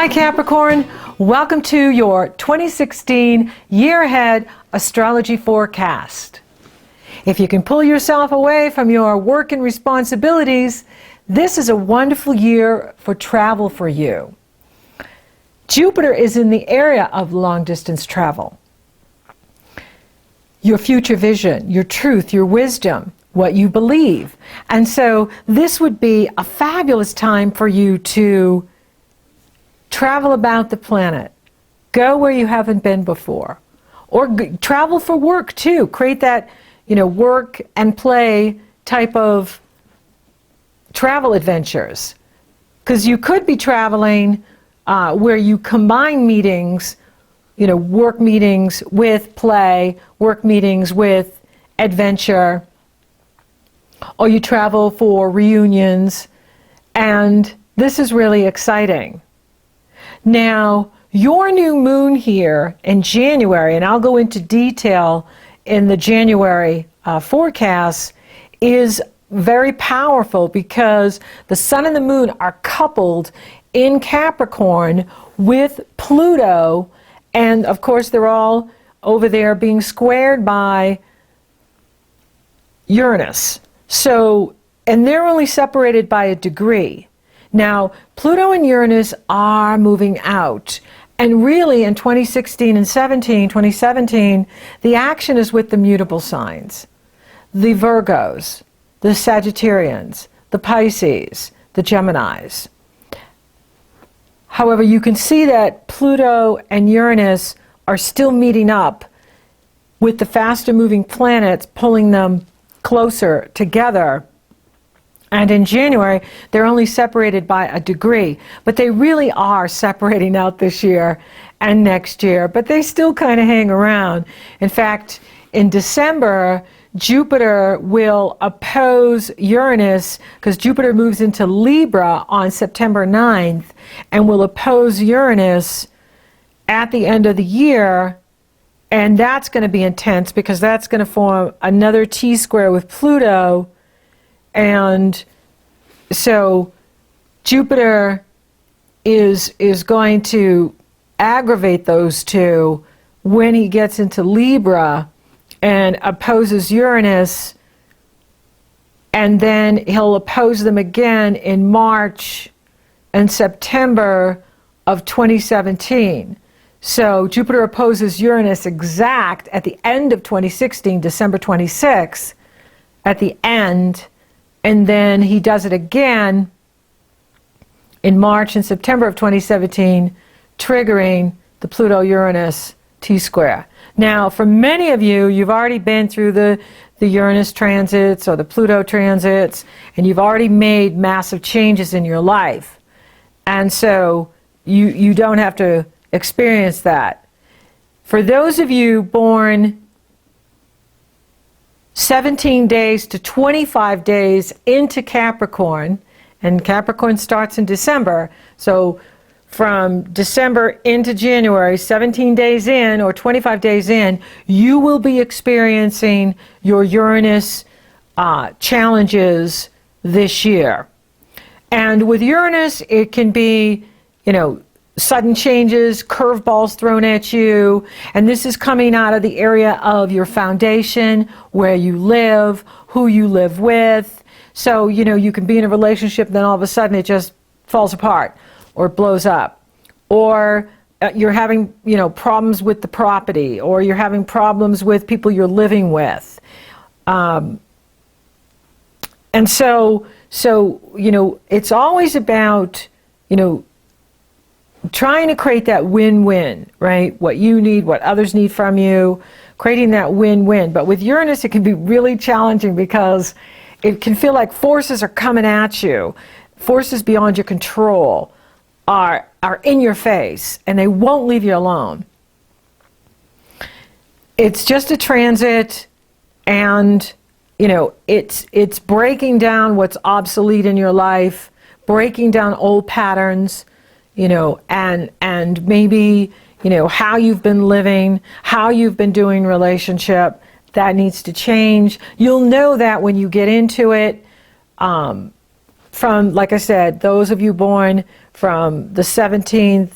Hi Capricorn, welcome to your 2016 year ahead astrology forecast. If you can pull yourself away from your work and responsibilities, this is a wonderful year for travel for you. Jupiter is in the area of long distance travel. Your future vision, your truth, your wisdom, what you believe. And so this would be a fabulous time for you to travel about the planet, go where you haven't been before, or travel for work too. Create that, work and play type of travel adventures. Because you could be traveling where you combine meetings, work meetings with play, work meetings with adventure, or you travel for reunions, and this is really exciting. Now, your new moon here in January, and I'll go into detail in the January forecast, is very powerful because the sun and the moon are coupled in Capricorn with Pluto, and of course they're all over there being squared by Uranus. So, and they're only separated by a degree. Now, Pluto and Uranus are moving out. And really in 2016 and 2017, the action is with the mutable signs. The Virgos, the Sagittarians, the Pisces, the Geminis. However, you can see that Pluto and Uranus are still meeting up with the faster moving planets, pulling them closer together. And in January, they're only separated by a degree, but they really are separating out this year and next year, but they still kind of hang around. In fact, in December, Jupiter will oppose Uranus, because Jupiter moves into Libra on September 9th, and will oppose Uranus at the end of the year, and that's going to be intense because that's going to form another T-square with Pluto. And so Jupiter is going to aggravate those two when he gets into Libra and opposes Uranus, and then he'll oppose them again in March and September of 2017. So Jupiter opposes Uranus exact at the end of 2016, December 26th, at the end. And then he does it again in March and September of 2017, triggering the Pluto-Uranus T-square. Now, for many of you, you've already been through the Uranus transits or the Pluto transits, and you've already made massive changes in your life. And so you don't have to experience that. For those of you born 17 days to 25 days into Capricorn, and Capricorn starts in December, so from December into January, 17 days in or 25 days in, you will be experiencing your Uranus challenges this year. And with Uranus, it can be, sudden changes, curveballs thrown at you, and this is coming out of the area of your foundation, where you live, who you live with. So, you can be in a relationship, then all of a sudden it just falls apart or blows up. Or you're having, problems with the property, or you're having problems with people you're living with. And so, it's always about, trying to create that win-win, right? What you need, what others need from you, creating that win-win. But with Uranus, it can be really challenging because it can feel like forces are coming at you. Forces beyond your control are in your face, and they won't leave you alone. It's just a transit, and it's breaking down what's obsolete in your life, breaking down old patterns, and maybe, how you've been living, how you've been doing relationship, that needs to change. You'll know that when you get into it. from, like I said, those of you born from the 17th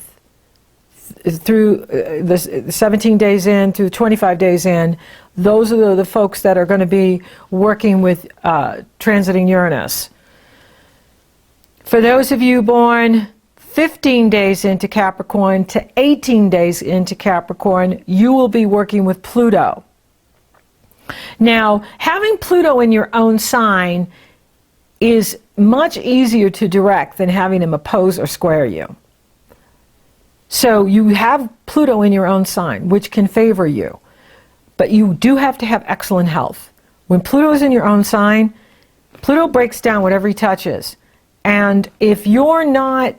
through the 17 days in through 25 days in, those are the folks that are going to be working with transiting Uranus. For those of you born 15 days into Capricorn to 18 days into Capricorn, you will be working with Pluto. Now, having Pluto in your own sign is much easier to direct than having him oppose or square you. So you have Pluto in your own sign, which can favor you. But you do have to have excellent health. When Pluto is in your own sign, Pluto breaks down whatever he touches. And if you're not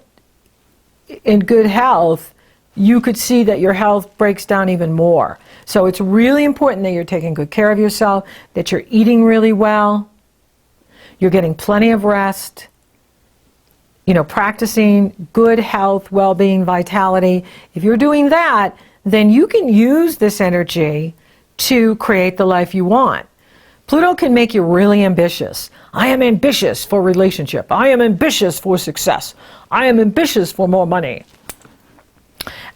in good health, you could see that your health breaks down even more. So it's really important that you're taking good care of yourself, that you're eating really well, you're getting plenty of rest, practicing good health, well-being, vitality. If you're doing that, then you can use this energy to create the life you want. Pluto can make you really ambitious. I am ambitious for relationship. I am ambitious for success. I am ambitious for more money.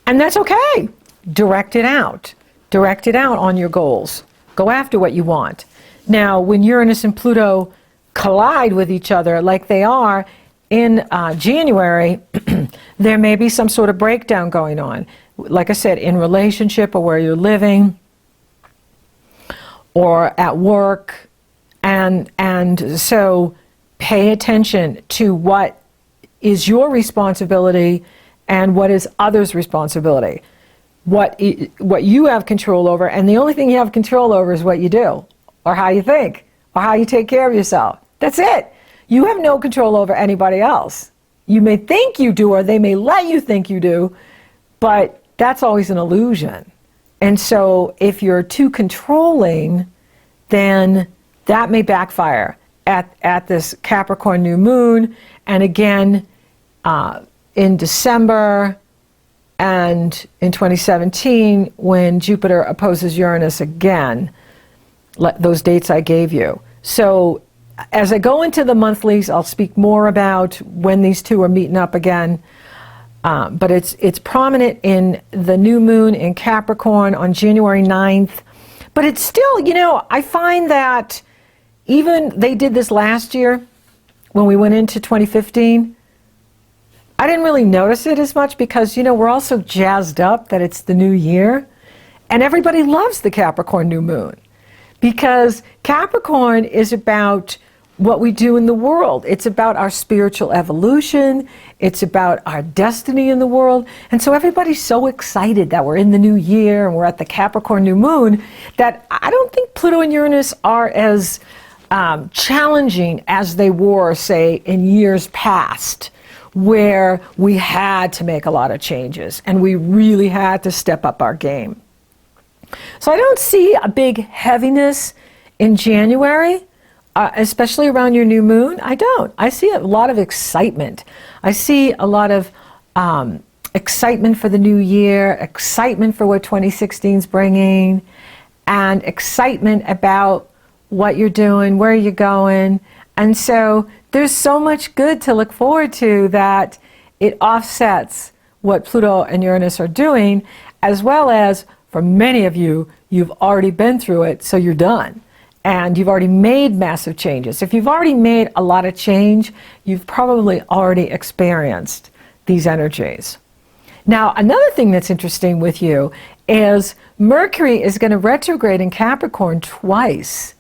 And that's okay. Direct it out. Direct it out on your goals. Go after what you want. Now, when Uranus and Pluto collide with each other like they are in January, there may be some sort of breakdown going on. Like I said, in relationship or where you're living or at work. And so pay attention to what is your responsibility and what is others' responsibility. What you have control over, and the only thing you have control over is what you do, or how you think, or how you take care of yourself. That's it. You have no control over anybody else. You may think you do, or they may let you think you do, but that's always an illusion. And so if you're too controlling, then that may backfire at this Capricorn new moon, and again in December, and in 2017 when Jupiter opposes Uranus again, those dates I gave you. So as I go into the monthlies, I'll speak more about when these two are meeting up again. But it's prominent in the new moon in Capricorn on January 9th. But it's still, I find that even they did this last year when we went into 2015. I didn't really notice it as much because, we're all so jazzed up that it's the new year. And everybody loves the Capricorn new moon because Capricorn is about what we do in the world. It's about our spiritual evolution. It's about our destiny in the world. And so everybody's so excited that we're in the new year and we're at the Capricorn new moon that I don't think Pluto and Uranus are as challenging as they were, say, in years past, where we had to make a lot of changes and we really had to step up our game. So I don't see a big heaviness in January, especially around your new moon. I don't. I see a lot of excitement. I see a lot of excitement for the new year, excitement for what 2016 is bringing, and excitement about what you're doing, where you're going. And so there's so much good to look forward to that it offsets what Pluto and Uranus are doing, as well as for many of you, you've already been through it, so you're done. And you've already made massive changes. If you've already made a lot of change, you've probably already experienced these energies. Now, another thing that's interesting with you is Mercury is going to retrograde in Capricorn twice.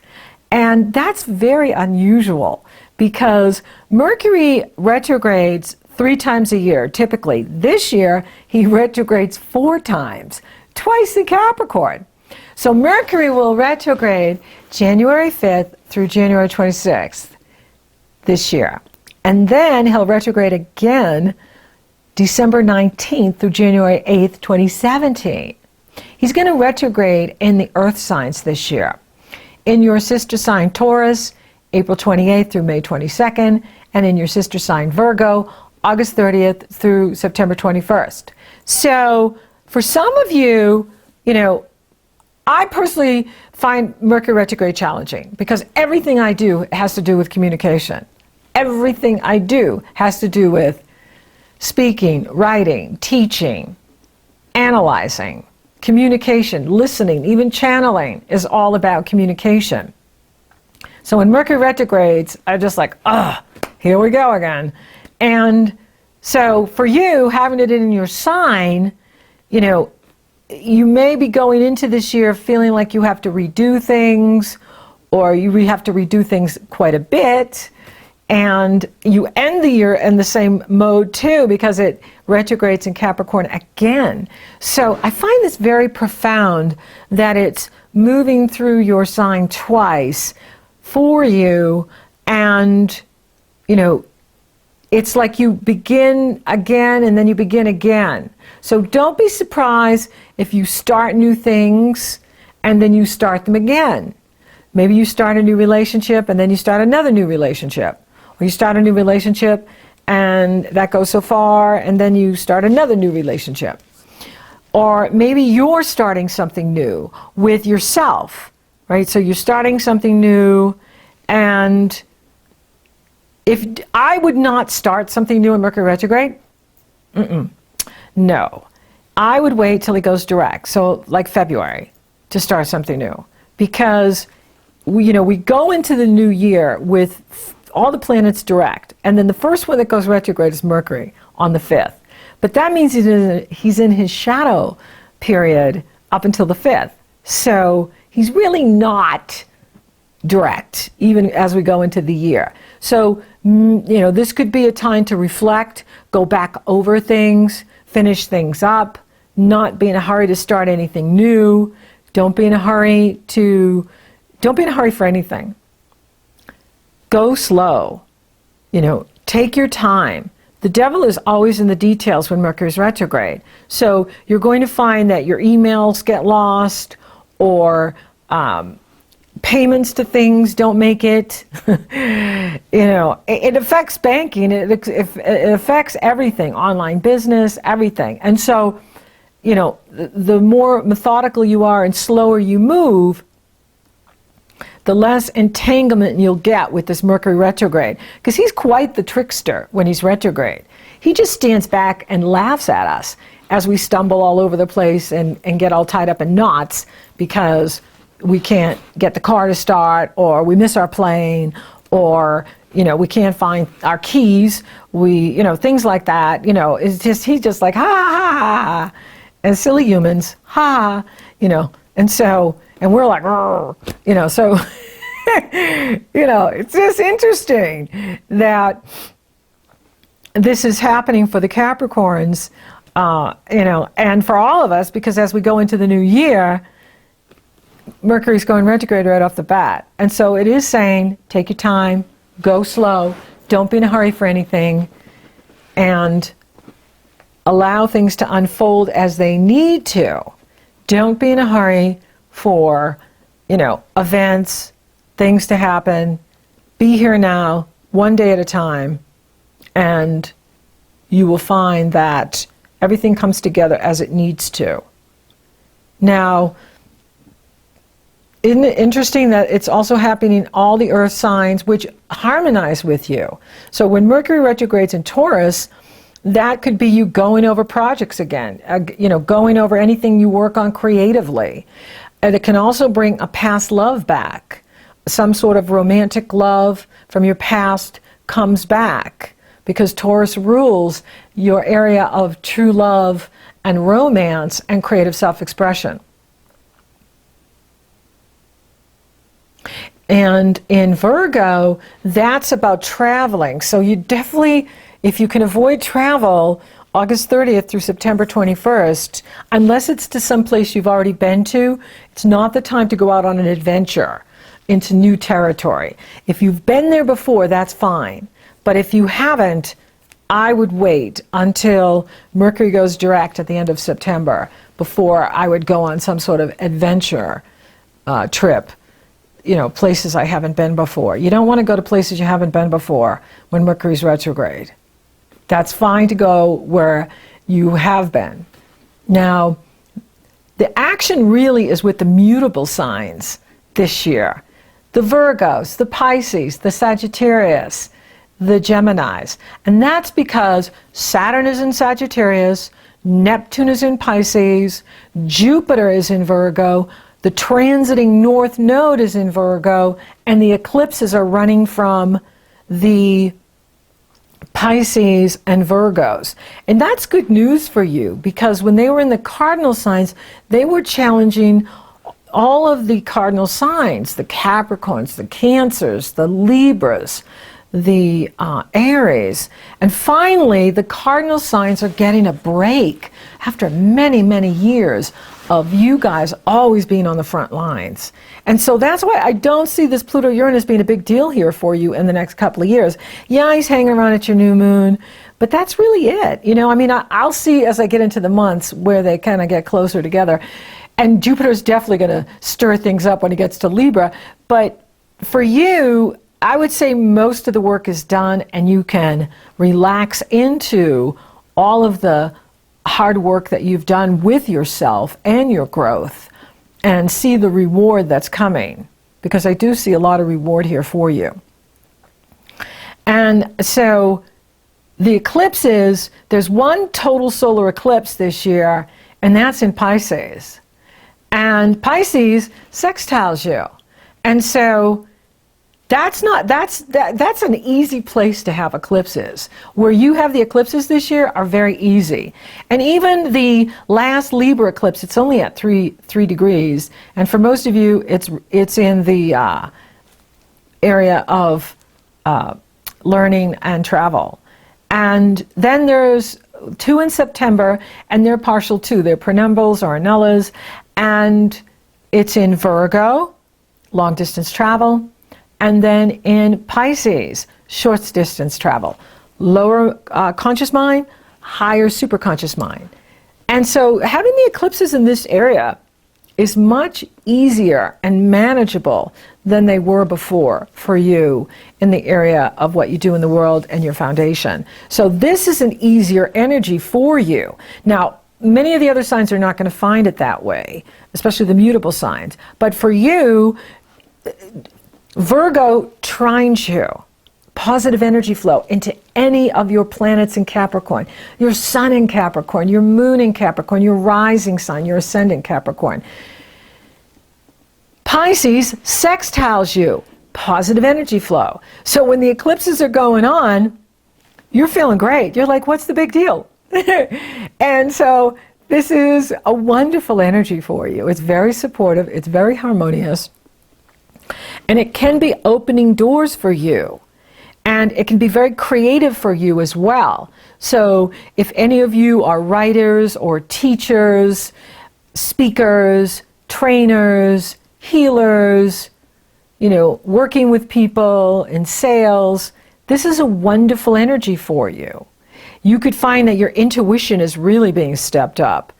And that's very unusual because Mercury retrogrades 3 times a year, typically. This year, he retrogrades 4 times, twice in Capricorn. So Mercury will retrograde January 5th through January 26th this year. And then he'll retrograde again December 19th through January 8th, 2017. He's going to retrograde in the earth signs this year. In your sister sign Taurus, April 28th through May 22nd, and in your sister sign Virgo, August 30th through September 21st. So for some of you, I personally find Mercury retrograde challenging because everything I do has to do with communication. everything I do has to do with speaking, writing, teaching, analyzing, communication, listening, even channeling is all about communication. So when Mercury retrogrades, I'm just like, here we go again. And so for you, having it in your sign, you know, you may be going into this year feeling like you have to redo things, or you have to redo things quite a bit. And you end the year in the same mode too, because it retrogrades in Capricorn again. So I find this very profound that it's moving through your sign twice for you, and you know, it's like you begin again and then you begin again. So don't be surprised if you start new things and then you start them again. Maybe you start a new relationship and then you start another new relationship. Or you start a new relationship and that goes so far and then you start another new relationship. Or maybe you're starting something new with yourself, right? So you're starting something new, and if I would not start something new in Mercury retrograde, no. I would wait till it goes direct, so like February, to start something new. Because we go into the new year with all the planets direct, and then the first one that goes retrograde is Mercury on the 5th. But that means he's in his shadow period up until the 5th. So he's really not direct, even as we go into the year. So, this could be a time to reflect, go back over things, finish things up, not be in a hurry to start anything new. Don't be in a hurry for anything. Go slow. Take your time. The devil is always in the details when Mercury's retrograde. So you're going to find that your emails get lost, or payments to things don't make it. It affects banking. It affects everything, online business, everything. And so, the more methodical you are and slower you move, the less entanglement you'll get with this Mercury retrograde. Because he's quite the trickster when he's retrograde. He just stands back and laughs at us as we stumble all over the place and get all tied up in knots because we can't get the car to start, or we miss our plane, or we can't find our keys. Things like that. He's just like, ha ha ha, as silly humans, ha, and we're like, so, it's just interesting that this is happening for the Capricorns, and for all of us, because as we go into the new year, Mercury's going retrograde right off the bat. And so it is saying, take your time, go slow, don't be in a hurry for anything, and allow things to unfold as they need to. Don't be in a hurry for, events, things to happen. Be here now, one day at a time, and you will find that everything comes together as it needs to. Now, isn't it interesting that it's also happening in all the earth signs which harmonize with you? So when Mercury retrogrades in Taurus, that could be you going over projects again, going over anything you work on creatively. And it can also bring a past love back. Some sort of romantic love from your past comes back, because Taurus rules your area of true love and romance and creative self-expression. And in Virgo, that's about traveling. So you definitely, if you can avoid travel, August 30th through September 21st, unless it's to some place you've already been to, it's not the time to go out on an adventure into new territory. If you've been there before, that's fine. But if you haven't, I would wait until Mercury goes direct at the end of September before I would go on some sort of adventure trip. Places I haven't been before. You don't want to go to places you haven't been before when Mercury's retrograde. That's fine to go where you have been. Now, the action really is with the mutable signs this year. The Virgos, the Pisces, the Sagittarius, the Geminis. And that's because Saturn is in Sagittarius, Neptune is in Pisces, Jupiter is in Virgo, the transiting North Node is in Virgo, and the eclipses are running from the Pisces and Virgos. And that's good news for you, because when they were in the cardinal signs, they were challenging all of the cardinal signs, the Capricorns, the Cancers, the Libras, the Aries. And finally, the cardinal signs are getting a break after many, many years of you guys always being on the front lines. And so that's why I don't see this Pluto-Uranus being a big deal here for you in the next couple of years. Yeah, he's hanging around at your new moon, but that's really it. You know, I mean, I'll see as I get into the months where they kind of get closer together. And Jupiter's definitely going to stir things up when he gets to Libra. But for you, I would say most of the work is done, and you can relax into all of the hard work that you've done with yourself and your growth, and see the reward that's coming, because I do see a lot of reward here for you. And so the eclipses, there's one total solar eclipse this year, and that's in Pisces. And Pisces sextiles you. And so that's an easy place to have eclipses. Where you have the eclipses this year are very easy. And even the last Libra eclipse, it's only at 3 degrees. And for most of you, it's in the area of learning and travel. And then there's 2 in September, and they're partial too. They're prenumbrals or annullas. And it's in Virgo, long distance travel. And then in Pisces, short distance travel. Lower conscious mind, higher superconscious mind. And so having the eclipses in this area is much easier and manageable than they were before for you in the area of what you do in the world and your foundation. So this is an easier energy for you. Now, many of the other signs are not going to find it that way, especially the mutable signs. But for you, Virgo trines you, positive energy flow into any of your planets in Capricorn, your sun in Capricorn, your moon in Capricorn, your rising sign, your ascendant Capricorn. Pisces sextiles you, positive energy flow. So when the eclipses are going on, you're feeling great. You're like, what's the big deal? And so this is a wonderful energy for you. It's very supportive. It's very harmonious. And it can be opening doors for you. And it can be very creative for you as well. So if any of you are writers or teachers, speakers, trainers, healers, you know, working with people in sales, this is a wonderful energy for you. You could find that your intuition is really being stepped up.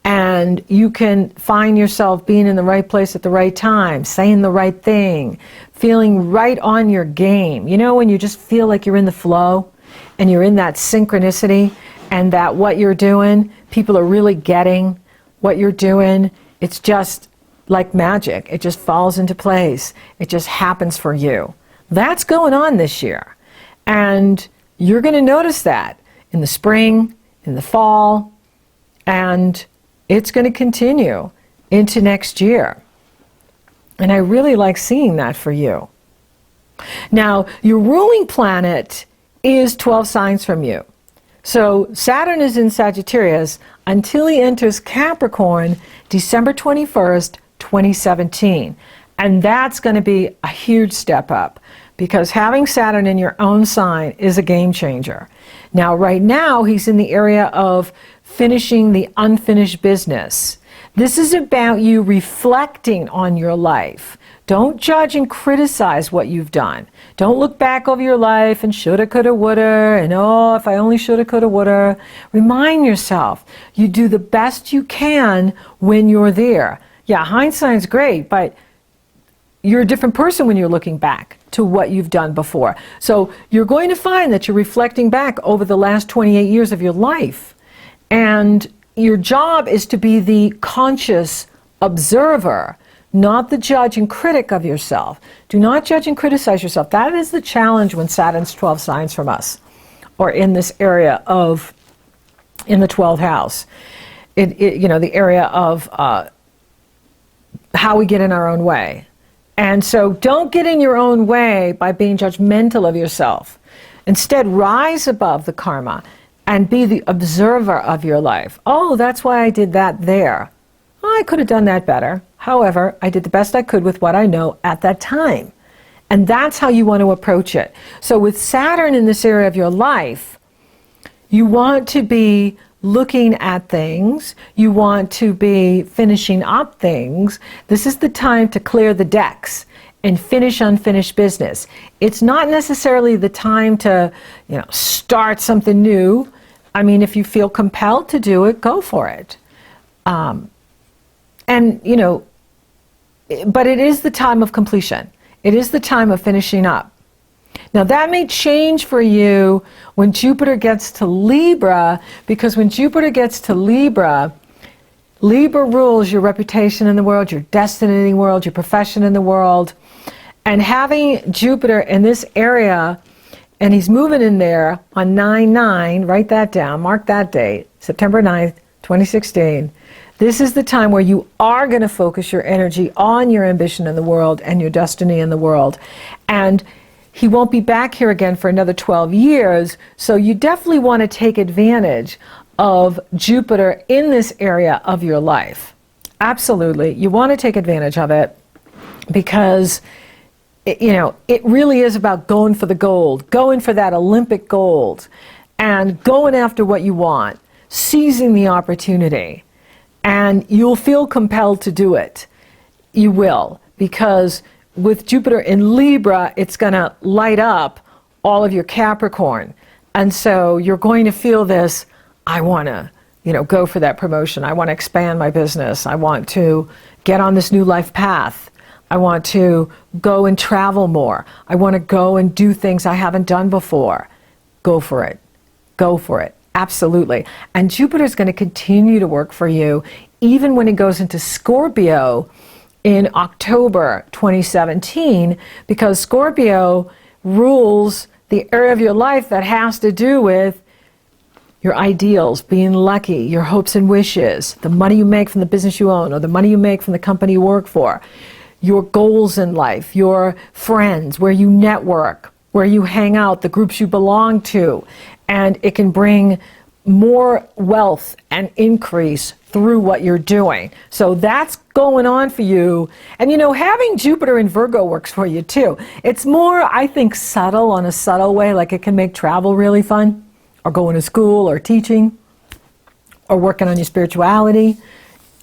And you can find yourself being in the right place at the right time, saying the right thing, feeling right on your game. You know, when you just feel like you're in the flow and you're in that synchronicity, and that what you're doing, people are really getting what you're doing. It's just like magic. It just falls into place. It just happens for you. That's going on this year. And you're going to notice that in the spring, in the fall, and it's going to continue into next year. And I really like seeing that for you. Now, your ruling planet is 12 signs from you. So Saturn is in Sagittarius until he enters Capricorn December 21st, 2017. And that's going to be a huge step up, because having Saturn in your own sign is a game changer. Now, right now, he's in the area of finishing the unfinished business. This is about you reflecting on your life. Don't judge and criticize what you've done. Don't look back over your life and shoulda, coulda, woulda, and oh, if I only shoulda, coulda, woulda. Remind yourself, you do the best you can when you're there. Yeah, hindsight's great, but you're a different person when you're looking back to what you've done before. So you're going to find that you're reflecting back over the last 28 years of your life. And your job is to be the conscious observer, not the judge and critic of yourself. Do not judge and criticize yourself. That is the challenge when Saturn's 12 signs from us, or in this area of, in the 12th house. The area of how we get in our own way. And so don't get in your own way by being judgmental of yourself. Instead, rise above the karma and be the observer of your life. Oh, that's why I did that there. Oh, I could have done that better. However, I did the best I could with what I know at that time. And that's how you want to approach it. So with Saturn in this area of your life, you want to be looking at things. You want to be finishing up things. This is the time to clear the decks and finish unfinished business. It's not necessarily the time to, start something new. I mean, if you feel compelled to do it, go for it. But it is the time of completion. It is the time of finishing up. Now that may change for you when Jupiter gets to Libra, because when Jupiter gets to Libra, Libra rules your reputation in the world, your destiny in the world, your profession in the world. And having Jupiter in this area, and he's moving in there on 9/9, write that down, mark that date, September 9th, 2016. This is the time where you are going to focus your energy on your ambition in the world and your destiny in the world. And he won't be back here again for another 12 years, so you definitely want to take advantage of Jupiter in this area of your life. Absolutely. You want to take advantage of it because, it really is about going for the gold, going for that Olympic gold, and going after what you want, seizing the opportunity. And you'll feel compelled to do it. You will, because with Jupiter in Libra, it's going to light up all of your Capricorn. And so you're going to feel this, I want to, go for that promotion. I want to expand my business. I want to get on this new life path. I want to go and travel more. I want to go and do things I haven't done before. Go for it. Go for it. Absolutely. And Jupiter is going to continue to work for you even when it goes into Scorpio in October 2017, because Scorpio rules the area of your life that has to do with your ideals, being lucky, your hopes and wishes, the money you make from the business you own or the money you make from the company you work for, your goals in life, your friends, where you network, where you hang out, the groups you belong to. And it can bring more wealth and increase through what you're doing. So that's going on for you. And having Jupiter in Virgo works for you too. It's more, I think, subtle, on a subtle way, like it can make travel really fun, or going to school, or teaching, or working on your spirituality.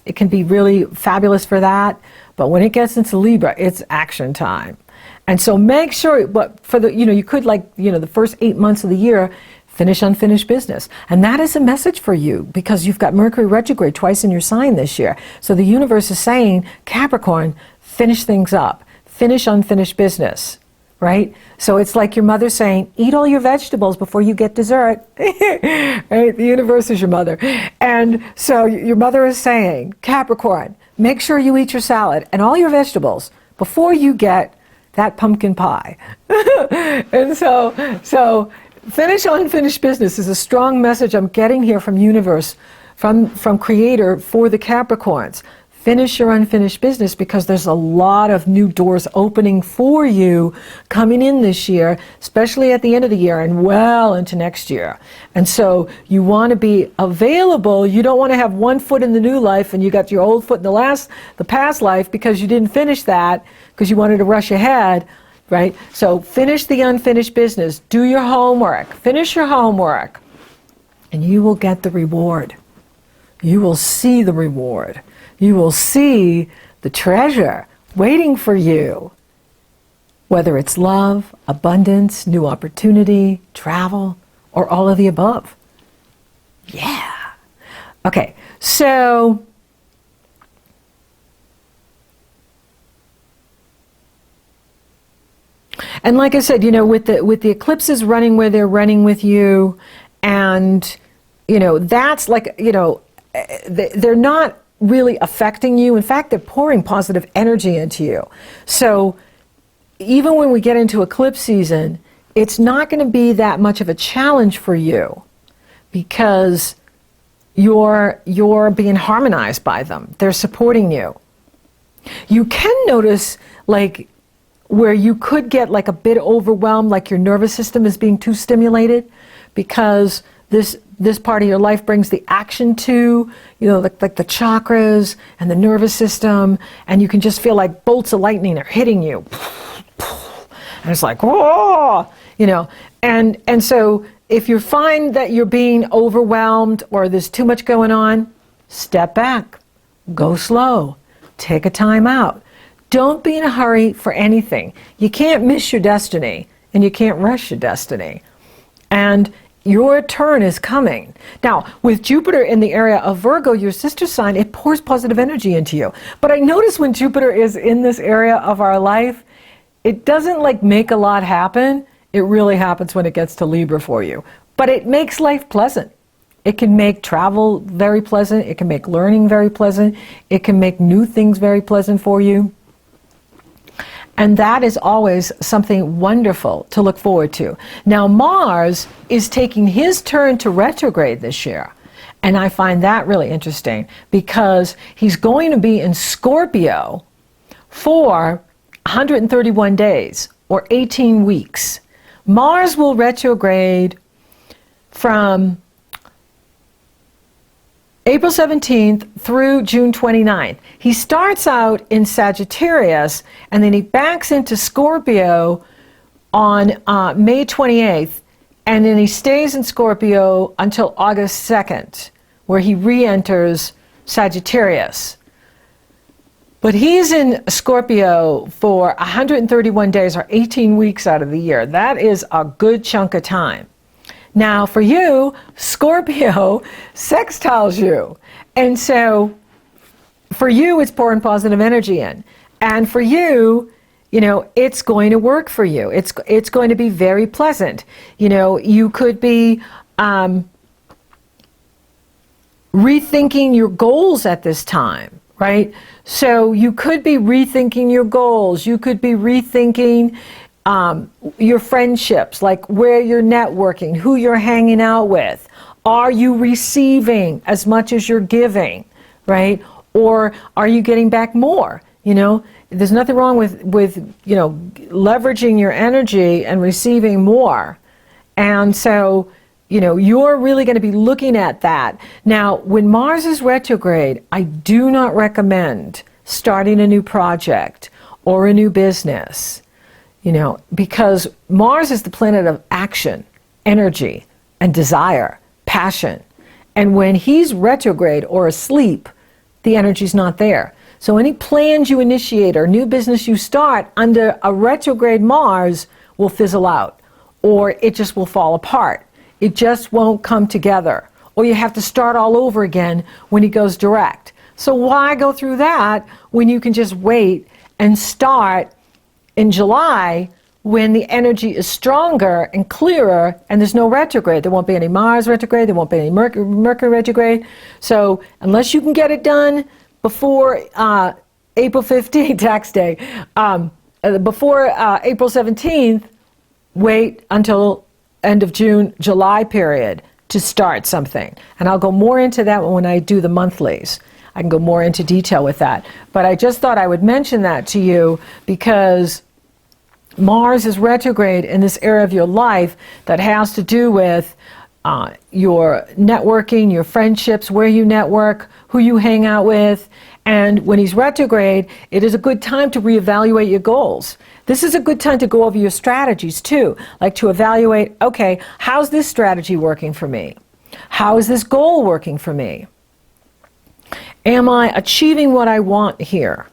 It can be really fabulous for that. But when it gets into Libra, it's action time. And so make sure, but for the, you could the first 8 months of the year, finish unfinished business. And that is a message for you because you've got Mercury retrograde twice in your sign this year. So the universe is saying, Capricorn, finish things up, finish unfinished business, right? So it's like your mother saying, eat all your vegetables before you get dessert, right? The universe is your mother. And so your mother is saying, Capricorn, make sure you eat your salad and all your vegetables before you get that pumpkin pie. And so finish unfinished business is a strong message I'm getting here from universe, from Creator for the Capricorns. Finish your unfinished business because there's a lot of new doors opening for you coming in this year, especially at the end of the year and well into next year. And so you want to be available. You don't want to have one foot in the new life and you got your old foot in the past life because you didn't finish that because you wanted to rush ahead. Right? So finish the unfinished business. Do your homework. Finish your homework. And you will get the reward. You will see the reward. You will see the treasure waiting for you. Whether it's love, abundance, new opportunity, travel, or all of the above. Yeah. Okay, so and like I said, with the eclipses running where they're running with you, and that's like, they're not really affecting you. In fact, they're pouring positive energy into you. So even when we get into eclipse season, it's not going to be that much of a challenge for you because you're being harmonized by them. They're supporting you. You can notice like where you could get like a bit overwhelmed, like your nervous system is being too stimulated, because this part of your life brings the action to, like the chakras and the nervous system, and you can just feel like bolts of lightning are hitting you. And it's like, whoa, and so if you find that you're being overwhelmed or there's too much going on, step back, go slow, take a time out. Don't be in a hurry for anything. You can't miss your destiny, and you can't rush your destiny. And your turn is coming. Now, with Jupiter in the area of Virgo, your sister sign, it pours positive energy into you. But I notice when Jupiter is in this area of our life, it doesn't like make a lot happen. It really happens when it gets to Libra for you. But it makes life pleasant. It can make travel very pleasant. It can make learning very pleasant. It can make new things very pleasant for you. And that is always something wonderful to look forward to. Now, Mars is taking his turn to retrograde this year. And I find that really interesting because he's going to be in Scorpio for 131 days or 18 weeks. Mars will retrograde from April 17th through June 29th. He starts out in Sagittarius and then he backs into Scorpio on May 28th, and then he stays in Scorpio until August 2nd, where he re-enters Sagittarius. But he's in Scorpio for 131 days or 18 weeks out of the year. That is a good chunk of time. Now, for you, Scorpio sextiles you. And so, for you, it's pouring positive energy in. And for you, it's going to work for you. It's going to be very pleasant. You could be rethinking your goals at this time, right? So, you could be rethinking your goals. You could be rethinking your friendships, like where you're networking, who you're hanging out with. Are you receiving as much as you're giving, right? Or are you getting back more? There's nothing wrong with leveraging your energy and receiving more. And so, you're really going to be looking at that. Now, when Mars is retrograde, I do not recommend starting a new project or a new business. Because Mars is the planet of action, energy, and desire, passion. And when he's retrograde or asleep, the energy's not there. So any plans you initiate or new business you start under a retrograde Mars will fizzle out, or it just will fall apart. It just won't come together. Or you have to start all over again when he goes direct. So why go through that when you can just wait and start in July, when the energy is stronger and clearer and there's no retrograde? There won't be any Mars retrograde, there won't be any Mercury retrograde. So unless you can get it done before April 15th, tax day, before April 17th, wait until end of June, July period to start something. And I'll go more into that when I do the monthlies. I can go more into detail with that. But I just thought I would mention that to you because Mars is retrograde in this area of your life that has to do with your networking, your friendships, where you network, who you hang out with. And when he's retrograde, it is a good time to reevaluate your goals. This is a good time to go over your strategies too, like to evaluate, okay, how's this strategy working for me? How is this goal working for me? Am I achieving what I want here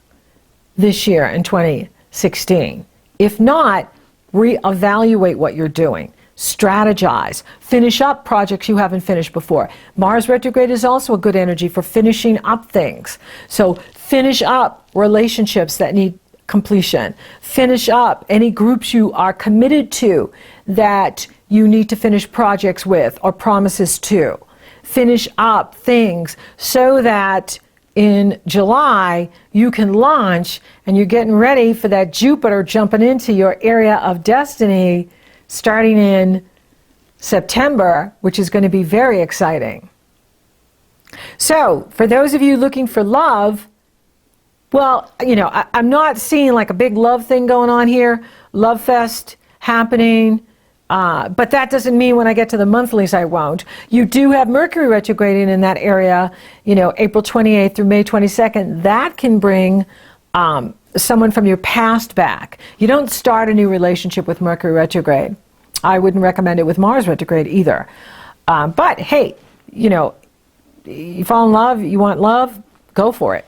this year in 2016? If not, reevaluate what you're doing. Strategize. Finish up projects you haven't finished before. Mars retrograde is also a good energy for finishing up things. So finish up relationships that need completion. Finish up any groups you are committed to that you need to finish projects with or promises to. Finish up things so that in July, you can launch, and you're getting ready for that Jupiter jumping into your area of destiny starting in September, which is going to be very exciting. So, for those of you looking for love, well, you know, I'm not seeing like a big love thing going on here, love fest happening, but that doesn't mean when I get to the monthlies I won't. You do have Mercury retrograding in that area, you know, April 28th through May 22nd. That can bring someone from your past back. You don't start a new relationship with Mercury retrograde. I wouldn't recommend it with Mars retrograde either. But hey, you know, you fall in love, you want love, go for it.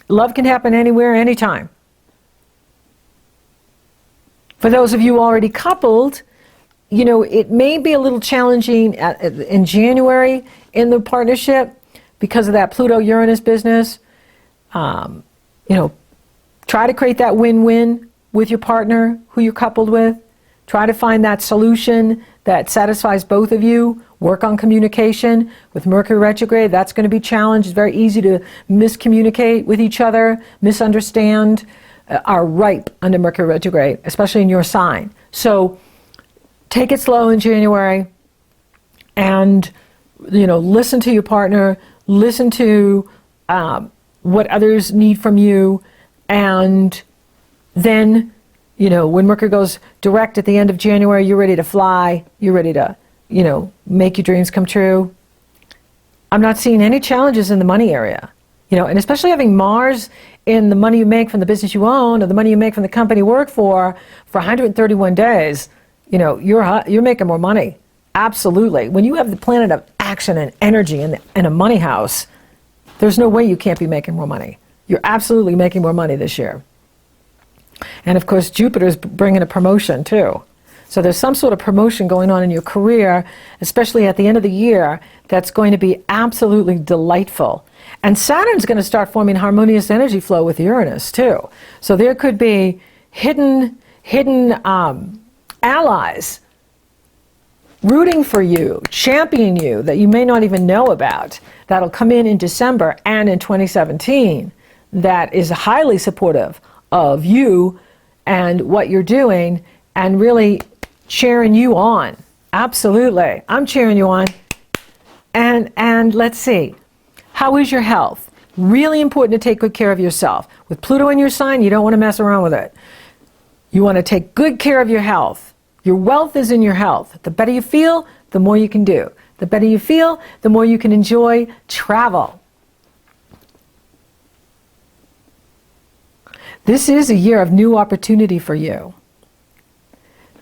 Love can happen anywhere, anytime. For those of you already coupled, you know, it may be a little challenging in January in the partnership because of that Pluto-Uranus business. You know, try to create that win-win with your partner who you're coupled with. Try to find that solution that satisfies both of you. Work on communication. With Mercury retrograde, that's going to be challenged. It's very easy to miscommunicate with each other, misunderstand, are ripe under Mercury retrograde, especially in your sign. So take it slow in January and, you know, listen to your partner, listen to what others need from you, and then, you know, when Mercury goes direct at the end of January, you're ready to fly, you're ready to, you know, make your dreams come true. I'm not seeing any challenges in the money area, you know, and especially having Mars in the money you make from the business you own or the money you make from the company you work for 131 days, you know, you're making more money. Absolutely. When you have the planet of action and energy in a money house, there's no way you can't be making more money. You're absolutely making more money this year. And of course, Jupiter's bringing a promotion too. So there's some sort of promotion going on in your career, especially at the end of the year, that's going to be absolutely delightful. And Saturn's going to start forming harmonious energy flow with Uranus too. So there could be hidden allies rooting for you, championing you that you may not even know about. That'll come in December and in 2017. That is highly supportive of you and what you're doing and really cheering you on. Absolutely. I'm cheering you on. And let's see. How is your health? Really important to take good care of yourself. With Pluto in your sign, you don't want to mess around with it. You want to take good care of your health. Your wealth is in your health. The better you feel, the more you can do. The better you feel, the more you can enjoy travel. This is a year of new opportunity for you.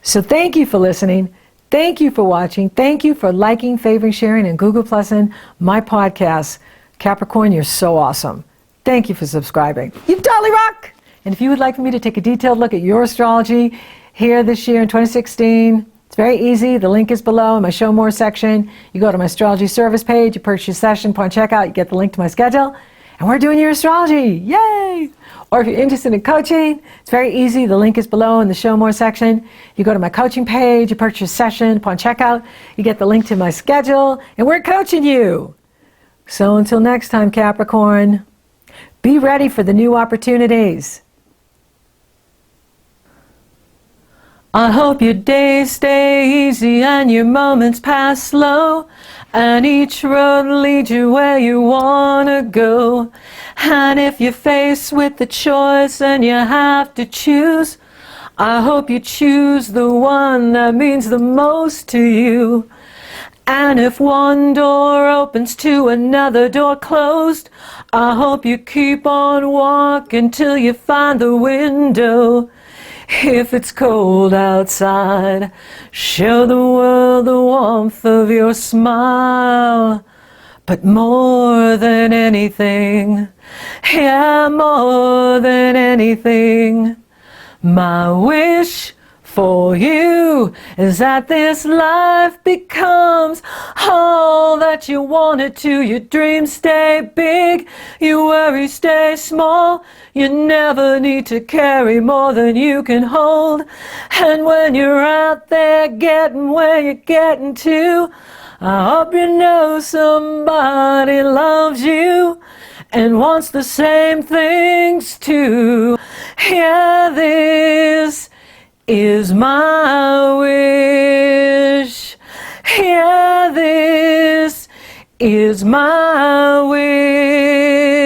So thank you for listening. Thank you for watching. Thank you for liking, favoring, sharing, and Google Plusing my podcast. Capricorn, you're so awesome. Thank you for subscribing. You totally rock! And if you would like for me to take a detailed look at your astrology here this year in 2016, it's very easy. The link is below in my Show More section. You go to my astrology service page, you purchase your session, upon checkout, you get the link to my schedule, and we're doing your astrology. Yay! Or if you're interested in coaching, it's very easy. The link is below in the Show More section. You go to my coaching page, you purchase your session, upon checkout, you get the link to my schedule, and we're coaching you. So until next time, Capricorn, be ready for the new opportunities. I hope your days stay easy and your moments pass slow, and each road leads you where you wanna go. And if you're faced with the choice and you have to choose, I hope you choose the one that means the most to you. And if one door opens to another door closed, I hope you keep on walking till you find the window. If it's cold outside, show the world the warmth of your smile. But more than anything, yeah, more than anything, my wish for you is that this life becomes all that you want it to. Your dreams stay big, your worries stay small. You never need to carry more than you can hold. And when you're out there getting where you're getting to, I hope you know somebody loves you. and wants the same things too. Yeah, this is my wish. Yeah, this is my wish.